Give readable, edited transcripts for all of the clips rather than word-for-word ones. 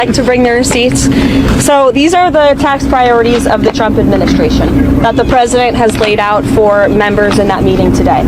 Like to bring their receipts. So these are the tax priorities of the Trump administration that the president has laid out for members in that meeting today.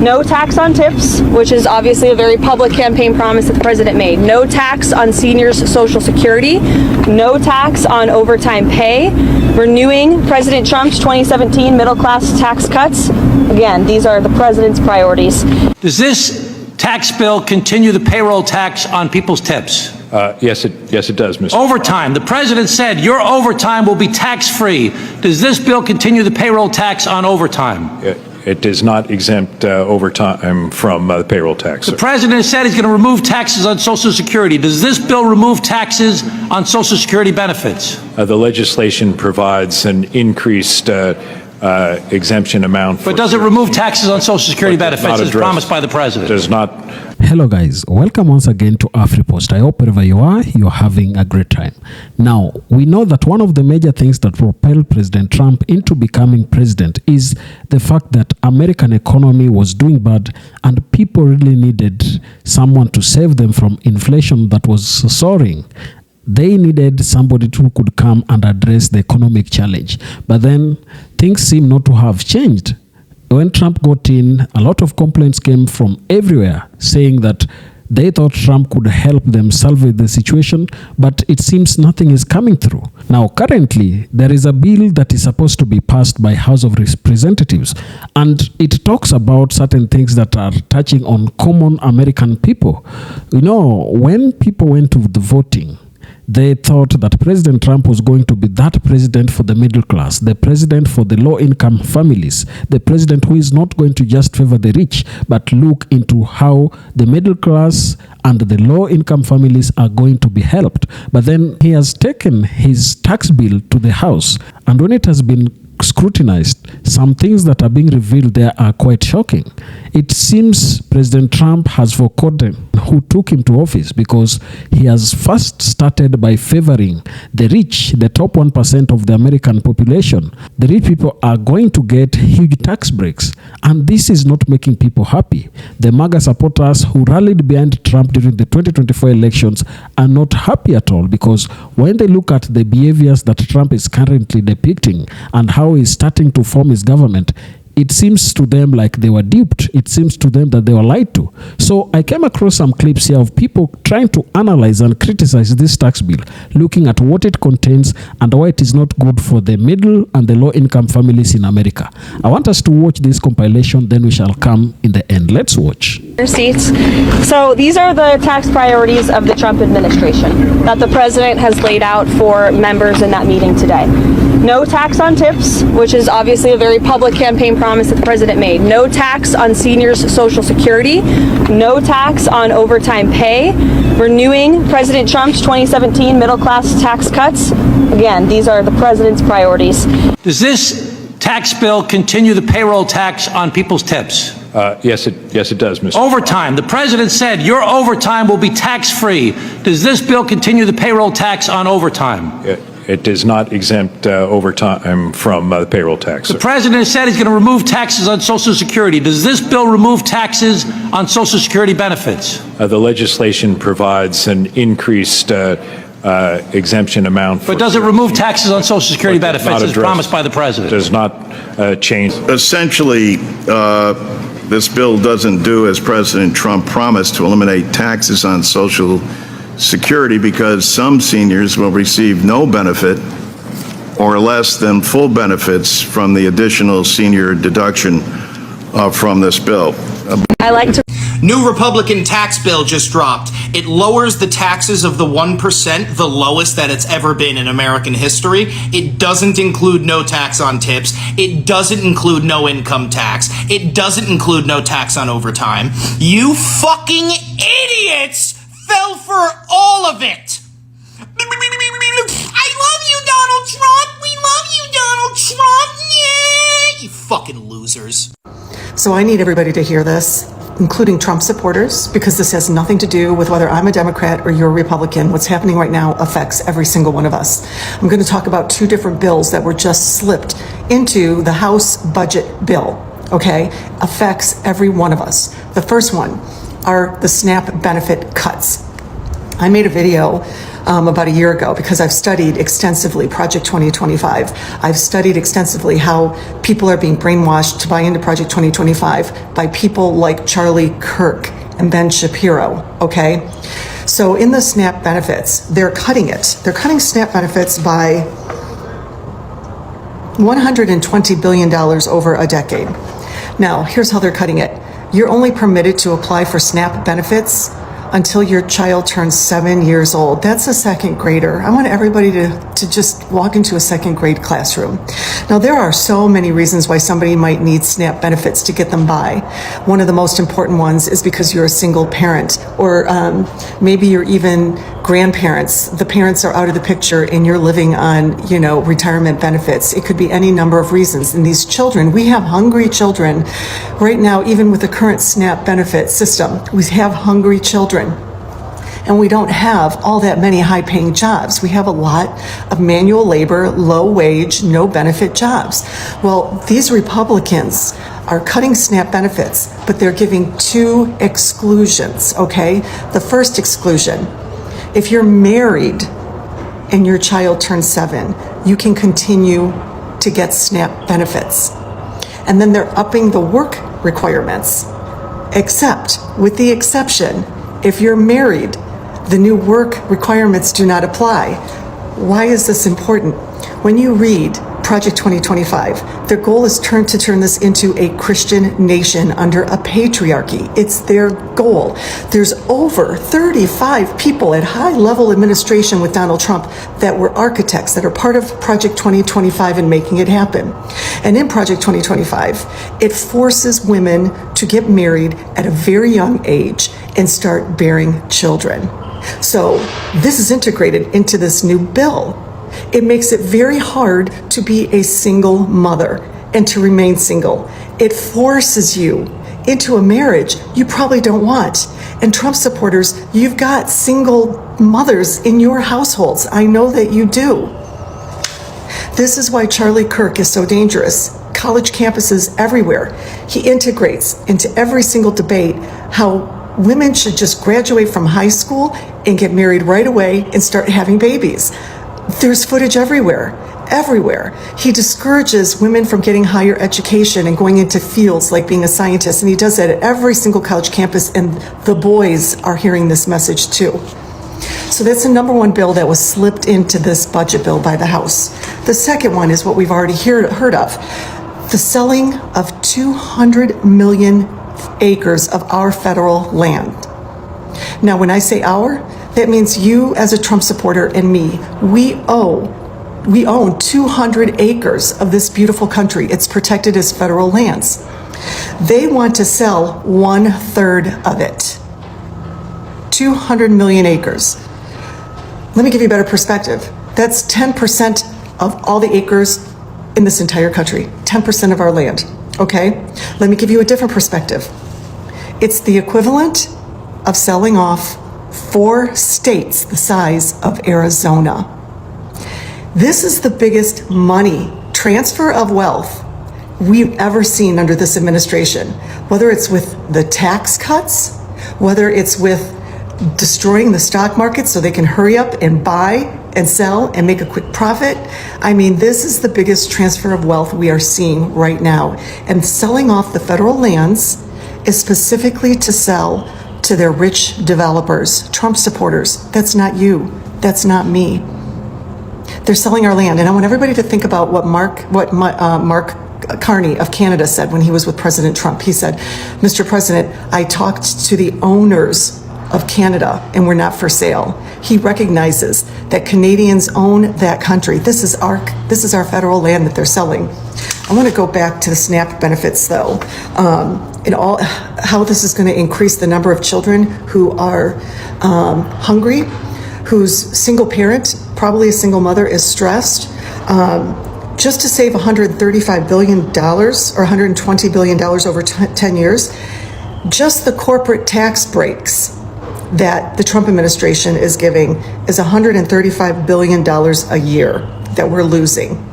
No tax on tips, which is obviously a very public campaign promise that the president made. No tax on seniors' Social Security. No tax on overtime pay. Renewing President Trump's 2017 middle-class tax cuts. Again, these are the president's priorities. Does this tax bill continue the payroll tax on people's tips? Yes, it does, Mr. Overtime. The president said your overtime will be tax-free. Does this bill continue the payroll tax on overtime? It does not exempt overtime from the payroll tax. The president said he's going to remove taxes on Social Security. Does this bill remove taxes on Social Security benefits? The legislation provides an increased exemption amount. But does it remove taxes on Social Security benefits as promised by the president? Does not. Hello guys, welcome once again to AfriPost. I hope wherever you are, you're having a great time. Now, we know that one of the major things that propelled President Trump into becoming president is the fact that American economy was doing bad and people really needed someone to save them from inflation that was soaring. They needed somebody who could come and address the economic challenge. But then things seem not to have changed. When Trump got in, a lot of complaints came from everywhere saying that they thought Trump could help them salvage the situation, but it seems nothing is coming through. Now, currently, there is a bill that is supposed to be passed by House of Representatives, and it talks about certain things that are touching on common American people. You know, when people went to the voting, they thought that President Trump was going to be that president for the middle class, the president for the low-income families, the president who is not going to just favor the rich, but look into how the middle class and the low-income families are going to be helped. But then he has taken his tax bill to the House, and when it has been scrutinized, some things that are being revealed there are quite shocking. It seems President Trump has forgotten who took him to office, because he has first started by favoring the rich, the top 1% of the American population. The rich people are going to get huge tax breaks, and this is not making people happy. The MAGA supporters who rallied behind Trump during the 2024 elections are not happy at all, because when they look at the behaviors that Trump is currently depicting and how he's starting to form his government, it seems to them like they were duped. It seems to them that they were lied to. So I came across some clips here of people trying to analyze and criticize this tax bill, looking at what it contains and why it is not good for the middle and the low-income families in America. I want us to watch this compilation, then we shall come in the end. Let's watch. Receipts. So these are the tax priorities of the Trump administration that the president has laid out for members in that meeting today. No tax on tips, which is obviously a very public campaign promise that the president made. No tax on seniors' Social Security. No tax on overtime pay. Renewing President Trump's 2017 middle-class tax cuts. Again, these are the president's priorities. Does this tax bill continue the payroll tax on people's tips? Yes, it does, Mr. Overtime. The president said your overtime will be tax-free. Does this bill continue the payroll tax on overtime? It does not exempt overtime from the payroll tax. The president said he's going to remove taxes on Social Security. Does this bill remove taxes on Social Security benefits? The legislation provides an increased exemption amount. But does it remove taxes on Social Security benefits as promised by the president? Does not change. Essentially, this bill doesn't do as President Trump promised, to eliminate taxes on Social Security, because some seniors will receive no benefit or less than full benefits from the additional senior deduction from this bill. I like to. New Republican tax bill just dropped. It lowers the taxes of the 1%, the lowest that it's ever been in American history. It doesn't include no tax on tips. It doesn't include no income tax. It doesn't include no tax on overtime. You fucking idiots fell for all of it. I love you, Donald Trump. We love you, Donald Trump. Yeah, you fucking losers. So I need everybody to hear this, including Trump supporters, because this has nothing to do with whether I'm a Democrat or you're a Republican. What's happening right now affects every single one of us. I'm going to talk about two different bills that were just slipped into the House budget bill, okay? Affects every one of us. The first one are the SNAP benefit cuts. I made a video about a year ago because I've studied extensively Project 2025. I've studied extensively how people are being brainwashed to buy into Project 2025 by people like Charlie Kirk and Ben Shapiro, okay? So in the SNAP benefits, they're cutting it. They're cutting SNAP benefits by $120 billion over a decade. Now, here's how they're cutting it. You're only permitted to apply for SNAP benefits until your child turns 7 years old. That's a second grader. I want everybody to just walk into a second grade classroom. Now, there are so many reasons why somebody might need SNAP benefits to get them by. One of the most important ones is because you're a single parent, or maybe you're even grandparents. The parents are out of the picture and you're living on, retirement benefits. It could be any number of reasons. And these children, we have hungry children right now, even with the current SNAP benefit system. We have hungry children. And we don't have all that many high-paying jobs. We have a lot of manual labor, low-wage, no-benefit jobs. Well, these Republicans are cutting SNAP benefits, but they're giving two exclusions, okay? The first exclusion, if you're married and your child turns 7, you can continue to get SNAP benefits. And then they're upping the work requirements, except with the exception, if you're married, the new work requirements do not apply. Why is this important? When you read Project 2025, their goal is to turn this into a Christian nation under a patriarchy. It's their goal. There's over 35 people at high-level administration with Donald Trump that were architects, that are part of Project 2025 and making it happen. And in Project 2025, it forces women to get married at a very young age and start bearing children. So this is integrated into this new bill. It makes it very hard to be a single mother and to remain single. It forces you into a marriage you probably don't want. And Trump supporters, you've got single mothers in your households. I know that you do. This is why Charlie Kirk is so dangerous. College campuses everywhere. He integrates into every single debate how women should just graduate from high school and get married right away and start having babies. There's footage everywhere. He discourages women from getting higher education and going into fields like being a scientist, and he does that at every single college campus, and the boys are hearing this message too. So that's the number one bill that was slipped into this budget bill by the House. The second one is what we've already heard of, the selling of 200 million acres of our federal land. Now, when I say our, that means you as a Trump supporter and me. We own 200 acres of this beautiful country. It's protected as federal lands. They want to sell 1/3 of it. 200 million acres. Let me give you a better perspective. That's 10% of all the acres in this entire country. 10% of our land. Okay? Let me give you a different perspective. It's the equivalent of selling off 4 states the size of Arizona. This is the biggest money transfer of wealth we've ever seen under this administration, whether it's with the tax cuts, whether it's with destroying the stock market so they can hurry up and buy and sell and make a quick profit. I mean, this is the biggest transfer of wealth we are seeing right now. And selling off the federal lands is specifically to sell to their rich developers, Trump supporters. That's not you. That's not me. They're selling our land. And I want everybody to think about what Mark Carney of Canada said when he was with President Trump. He said, Mr. President, I talked to the owners of Canada and we're not for sale. He recognizes that Canadians own that country. This is our federal land that they're selling. I want to go back to the SNAP benefits though, and how this is going to increase the number of children who are hungry, whose single parent, probably a single mother, is stressed. Just to save $135 billion or $120 billion over 10 years, just the corporate tax breaks that the Trump administration is giving is $135 billion a year that we're losing.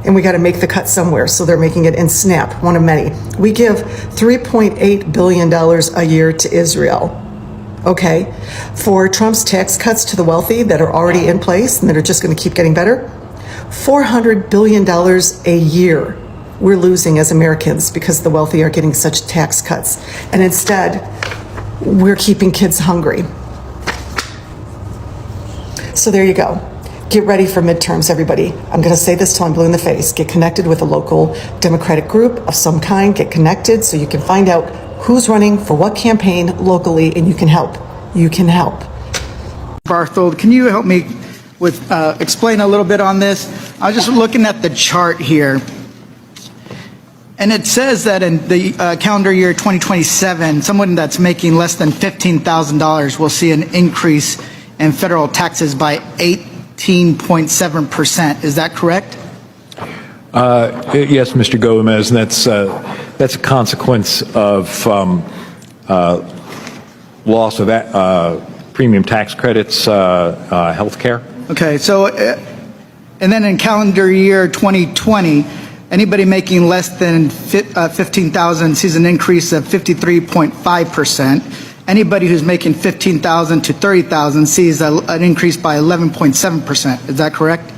And we got to make the cut somewhere, so they're making it in SNAP, one of many. We give $3.8 billion a year to Israel. okay, for Trump's tax cuts to the wealthy that are already in place and that are just going to keep getting better. $400 billion a year we're losing as Americans because the wealthy are getting such tax cuts. And instead, we're keeping kids hungry. So there you go. Get ready for midterms, everybody. I'm going to say this till I'm blue in the face. Get connected with a local Democratic group of some kind. Get connected so you can find out who's running for what campaign locally, and you can help. You can help. Barthold, can you help me with explain a little bit on this? I was just looking at the chart here, and it says that in the calendar year 2027, someone that's making less than $15,000 will see an increase in federal taxes by 18.7%. Is that correct? Yes, Mr. Gomez, and that's a consequence of loss of premium tax credits, health care. Okay, so, and then in calendar year 2020, anybody making less than 15,000 sees an increase of 53.5%. Anybody who's making 15,000 to 30,000 sees an increase by 11.7%. Is that correct?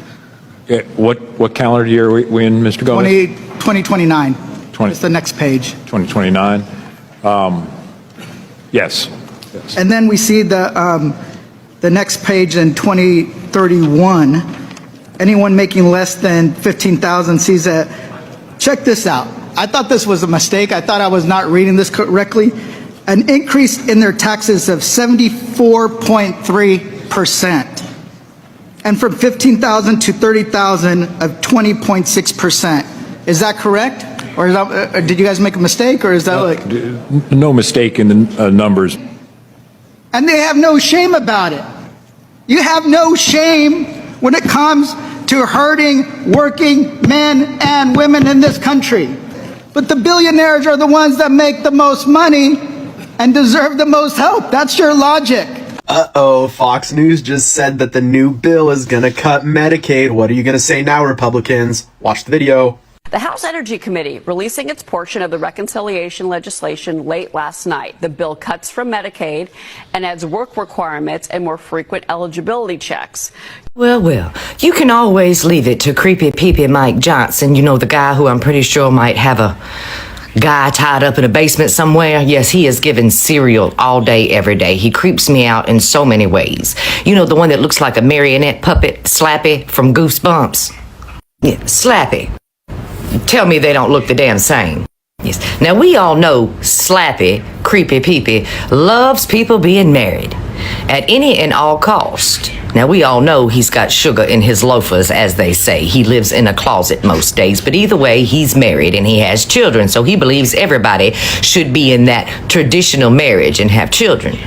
Yeah, what calendar year are we in, Mr. Gomez? 2029. It's the next page. 2029. Yes. And then we see the next page in 2031. Anyone making less than 15,000 sees a, check this out. I thought this was a mistake. I thought I was not reading this correctly. An increase in their taxes of 74.3%. And from 15,000 to 30,000 of 20.6%. Is that correct? Or is that, did you guys make a mistake, or is that like... No mistake in the numbers. And they have no shame about it. You have no shame when it comes to hurting working men and women in this country. But the billionaires are the ones that make the most money and deserve the most help. That's your logic. Uh-oh, Fox News just said that the new bill is gonna cut Medicaid. What are you gonna say now, Republicans? Watch the video. The House Energy Committee releasing its portion of the reconciliation legislation late last night. The bill cuts from Medicaid and adds work requirements and more frequent eligibility checks. Well, you can always leave it to creepy peepy Mike Johnson, you know, the guy who I'm pretty sure might have a guy tied up in a basement somewhere. Yes, he is given cereal all day, every day. He creeps me out in so many ways. You know, the one that looks like a marionette puppet, Slappy from Goosebumps? Yeah, Slappy. Tell me they don't look the damn same. Yes. Now, we all know Slappy, creepy peepy, loves people being married at any and all cost. Now, we all know he's got sugar in his loafers, as they say. He lives in a closet most days, but either way, he's married and he has children, so he believes everybody should be in that traditional marriage and have children.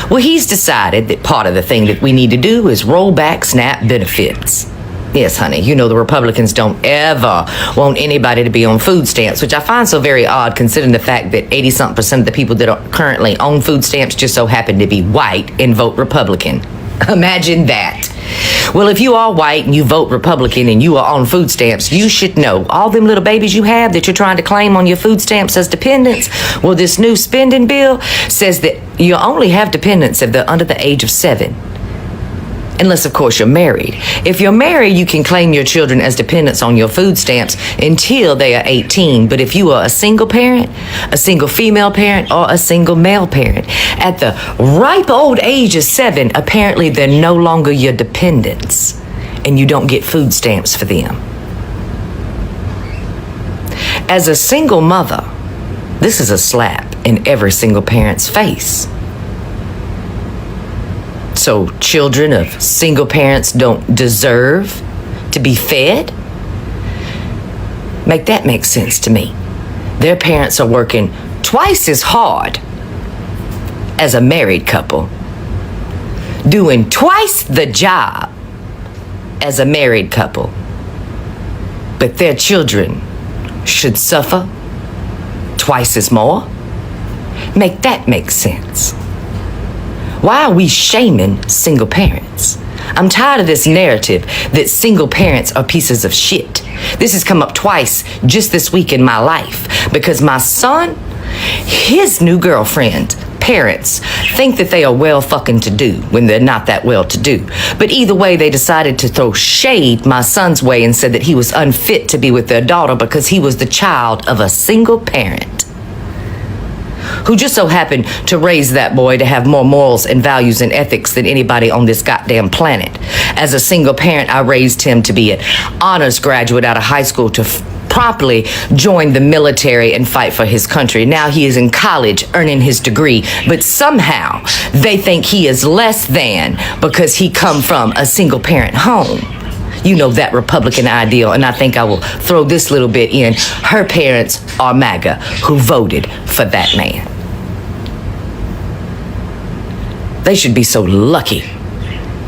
Well, he's decided that part of the thing that we need to do is roll back SNAP benefits. Yes, honey, you know the Republicans don't ever want anybody to be on food stamps, which I find so very odd considering the fact that 80-something% of the people that are currently on food stamps just so happen to be white and vote Republican. Imagine that. Well, if you are white and you vote Republican and you are on food stamps, you should know all them little babies you have that you're trying to claim on your food stamps as dependents. Well, this new spending bill says that you only have dependents if they're under the age of 7. Unless, of course, you're married. If you're married, you can claim your children as dependents on your food stamps until they are 18. But if you are a single parent, a single female parent, or a single male parent, at the ripe old age of 7, apparently they're no longer your dependents, and you don't get food stamps for them. As a single mother, this is a slap in every single parent's face. So children of single parents don't deserve to be fed? Make that make sense to me. Their parents are working twice as hard as a married couple, doing twice the job as a married couple, but their children should suffer twice as more? Make that make sense. Why are we shaming single parents? I'm tired of this narrative that single parents are pieces of shit. This has come up twice just this week in my life because my son, his new girlfriend parents think that they are well fucking to do when they're not that well to do. But either way, they decided to throw shade my son's way and said that he was unfit to be with their daughter because he was the child of a single parent who just so happened to raise that boy to have more morals and values and ethics than anybody on this goddamn planet. As a single parent, I raised him to be an honors graduate out of high school to promptly join the military and fight for his country. Now he is in college earning his degree, but somehow they think he is less than because he come from a single parent home. You know, that Republican ideal, and I think I will throw this little bit in. Her parents are MAGA, who voted for that man. They should be so lucky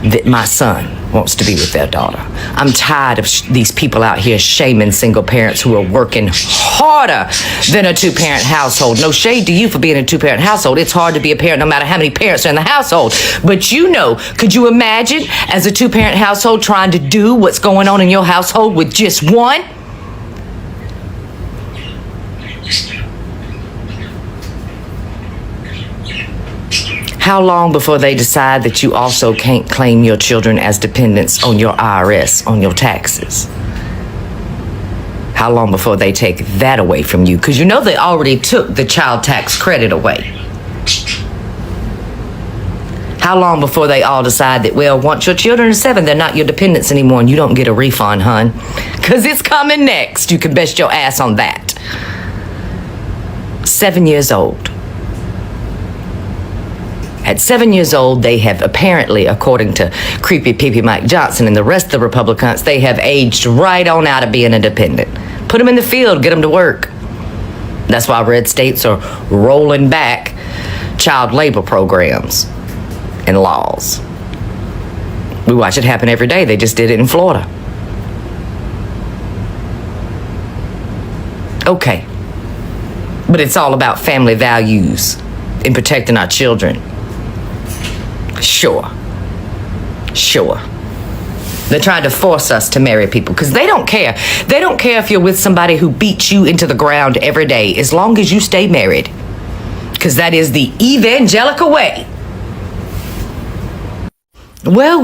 that my son wants to be with their daughter. I'm tired of these people out here shaming single parents who are working harder than a two-parent household. No shade to you for being a two-parent household. It's hard to be a parent no matter how many parents are in the household. But you know, could you imagine as a two-parent household trying to do what's going on in your household with just one? How long before they decide that you also can't claim your children as dependents on your IRS, on your taxes? How long before they take that away from you? Because you know they already took the child tax credit away. How long before they all decide that, well, once your children are 7, they're not your dependents anymore and you don't get a refund, hun? Because it's coming next. You can bet your ass on that. 7 years old. At 7 years old, they have apparently, according to creepy peepee Mike Johnson and the rest of the Republicans, they have aged right on out of being independent. Put them in the field, get them to work. That's why red states are rolling back child labor programs and laws. We watch it happen every day. They just did it in Florida. Okay. But it's all about family values and protecting our children. Sure. They're trying to force us to marry people because they don't care. They don't care if you're with somebody who beats you into the ground every day as long as you stay married. Because that is the evangelical way. Well.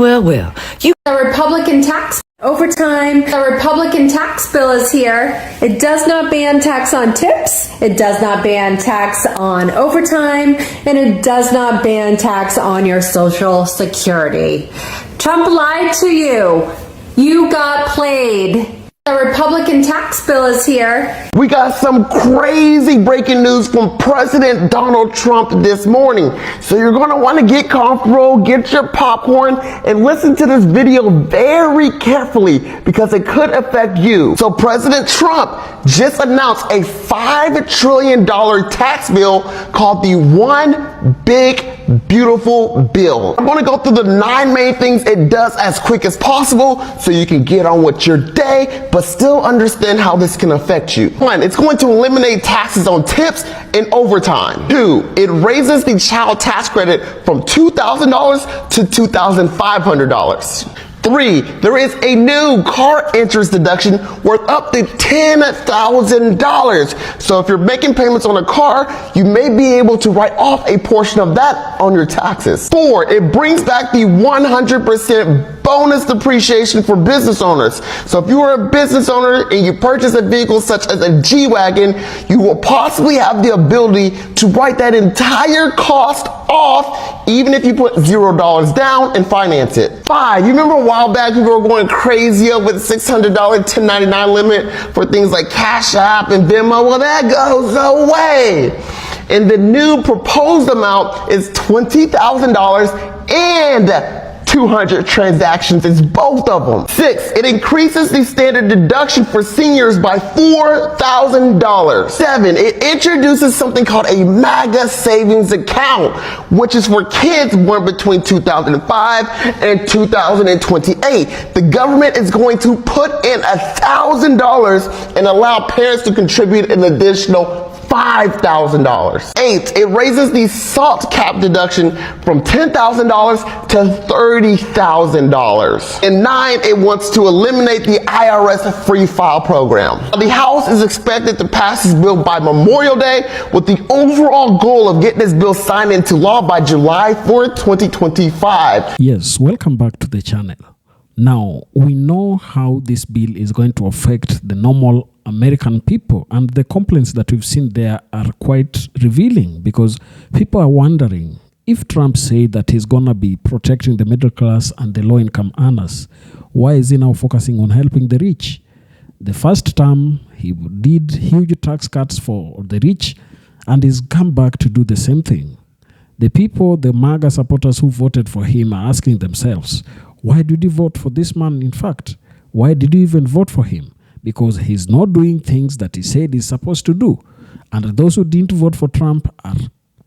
You The Republican tax overtime. The Republican tax bill is here. It does not ban tax on tips. It does not ban tax on overtime. And it does not ban tax on your Social Security. Trump lied to you. You got played. The Republican tax bill is here. We got some crazy breaking news from President Donald Trump this morning. So you're going to want to get comfortable, get your popcorn, and listen to this video very carefully because it could affect you. So President Trump just announced a $5 trillion tax bill called the One Big Beautiful Bill. I'm going to go through the 9 main things it does as quick as possible so you can get on with your day, but still understand how this can affect you. 1, it's going to eliminate taxes on tips and overtime. 2, it raises the child tax credit from $2,000 to $2,500. 3, there is a new car interest deduction worth up to $10,000. So if you're making payments on a car, you may be able to write off a portion of that on your taxes. 4, it brings back the 100% bonus depreciation for business owners. So if you are a business owner and you purchase a vehicle such as a G-Wagon, you will possibly have the ability to write that entire cost off even if you put $0 down and finance it. 5, you remember a while back people were going crazy up with a $600 1099 limit for things like Cash App and Venmo? Well, that goes away. And the new proposed amount is $20,000 and 200 transactions. It's both of them. 6, it increases the standard deduction for seniors by $4,000. 7, it introduces something called a MAGA savings account, which is for kids born between 2005 and 2028. The government is going to put in $1,000 and allow parents to contribute an additional $5,000. 8, it raises the SALT cap deduction from $10,000 to $30,000. And 9, it wants to eliminate the IRS free file program. The House is expected to pass this bill by Memorial Day with the overall goal of getting this bill signed into law by July 4th, 2025. Yes, welcome back to the channel. Now, we know how this bill is going to affect the normal American people, and the complaints that we've seen there are quite revealing, because people are wondering, if Trump said that he's gonna be protecting the middle class and the low-income earners, why is he now focusing on helping the rich? The first term, he did huge tax cuts for the rich, and he's come back to do the same thing. The people, the MAGA supporters who voted for him, are asking themselves, why did you vote for this man? In fact, why did you even vote for him? Because he's not doing things that he said he's supposed to do. And those who didn't vote for Trump are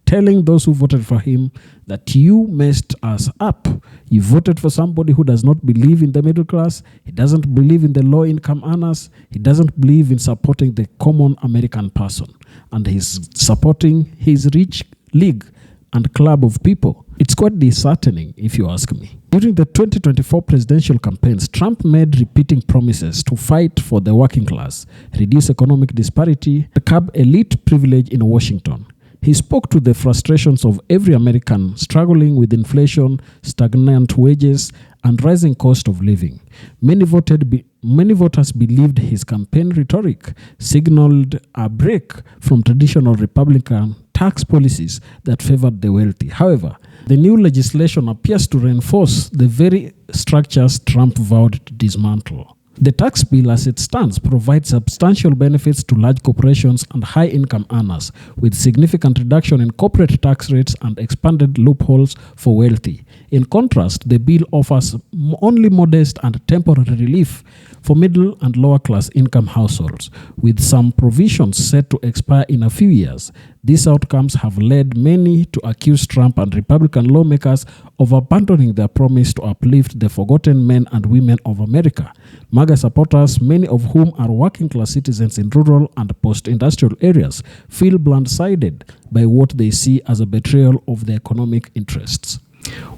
telling those who voted for him that you messed us up. You voted for somebody who does not believe in the middle class. He doesn't believe in the low-income earners. He doesn't believe in supporting the common American person. And he's supporting his rich league and club of people. It's quite disheartening, if you ask me. During the 2024 presidential campaigns, Trump made repeating promises to fight for the working class, reduce economic disparity, curb elite privilege in Washington. He spoke to the frustrations of every American struggling with inflation, stagnant wages, and rising cost of living. Many voters believed his campaign rhetoric signaled a break from traditional Republican tax policies that favored the wealthy. However, the new legislation appears to reinforce the very structures Trump vowed to dismantle. The tax bill as it stands provides substantial benefits to large corporations and high-income earners, with significant reduction in corporate tax rates and expanded loopholes for wealthy. In contrast, the bill offers only modest and temporary relief for middle and lower class income households, with some provisions set to expire in a few years. These outcomes have led many to accuse Trump and Republican lawmakers of abandoning their promise to uplift the forgotten men and women of America. MAGA supporters, many of whom are working-class citizens in rural and post-industrial areas, feel blindsided by what they see as a betrayal of their economic interests.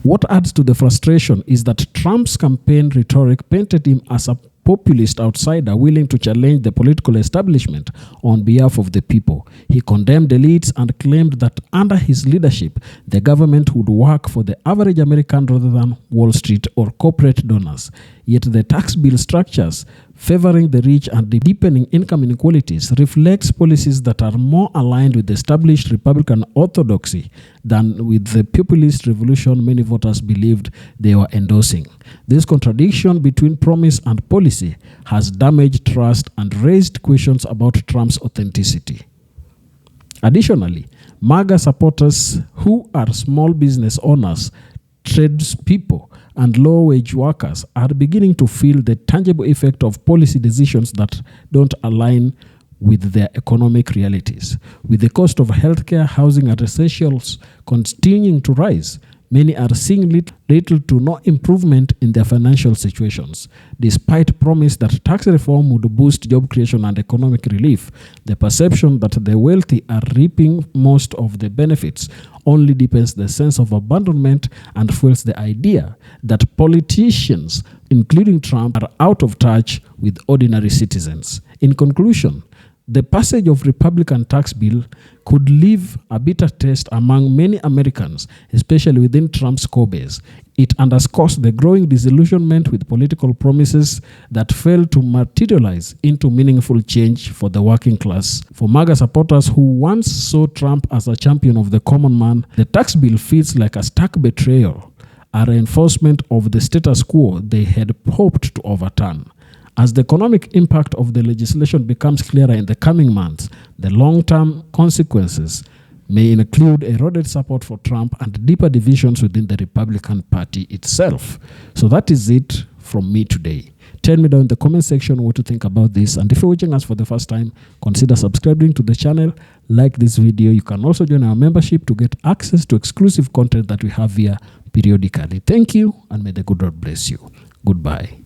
What adds to the frustration is that Trump's campaign rhetoric painted him as a populist outsider willing to challenge the political establishment on behalf of the people. He condemned elites and claimed that under his leadership, the government would work for the average American rather than Wall Street or corporate donors. Yet the tax bill structures favoring the rich and deepening income inequalities reflects policies that are more aligned with established Republican orthodoxy than with the populist revolution many voters believed they were endorsing. This contradiction between promise and policy has damaged trust and raised questions about Trump's authenticity. Additionally, MAGA supporters who are small business owners, tradespeople, and low-wage workers are beginning to feel the tangible effect of policy decisions that don't align with their economic realities. With the cost of healthcare, housing, and essentials continuing to rise, many are seeing little to no improvement in their financial situations. Despite promise that tax reform would boost job creation and economic relief, the perception that the wealthy are reaping most of the benefits only deepens the sense of abandonment and fuels the idea that politicians, including Trump, are out of touch with ordinary citizens. In conclusion, the passage of Republican tax bill could leave a bitter taste among many Americans, especially within Trump's core base. It underscores the growing disillusionment with political promises that fail to materialize into meaningful change for the working class. For MAGA supporters who once saw Trump as a champion of the common man, the tax bill feels like a stark betrayal, a reinforcement of the status quo they had hoped to overturn. As the economic impact of the legislation becomes clearer in the coming months, the long-term consequences may include eroded support for Trump and deeper divisions within the Republican Party itself. So that is it from me today. Tell me down in the comment section what you think about this, and if you're watching us for the first time, consider subscribing to the channel, like this video. You can also join our membership to get access to exclusive content that we have here periodically. Thank you, and may the good Lord bless you. Goodbye.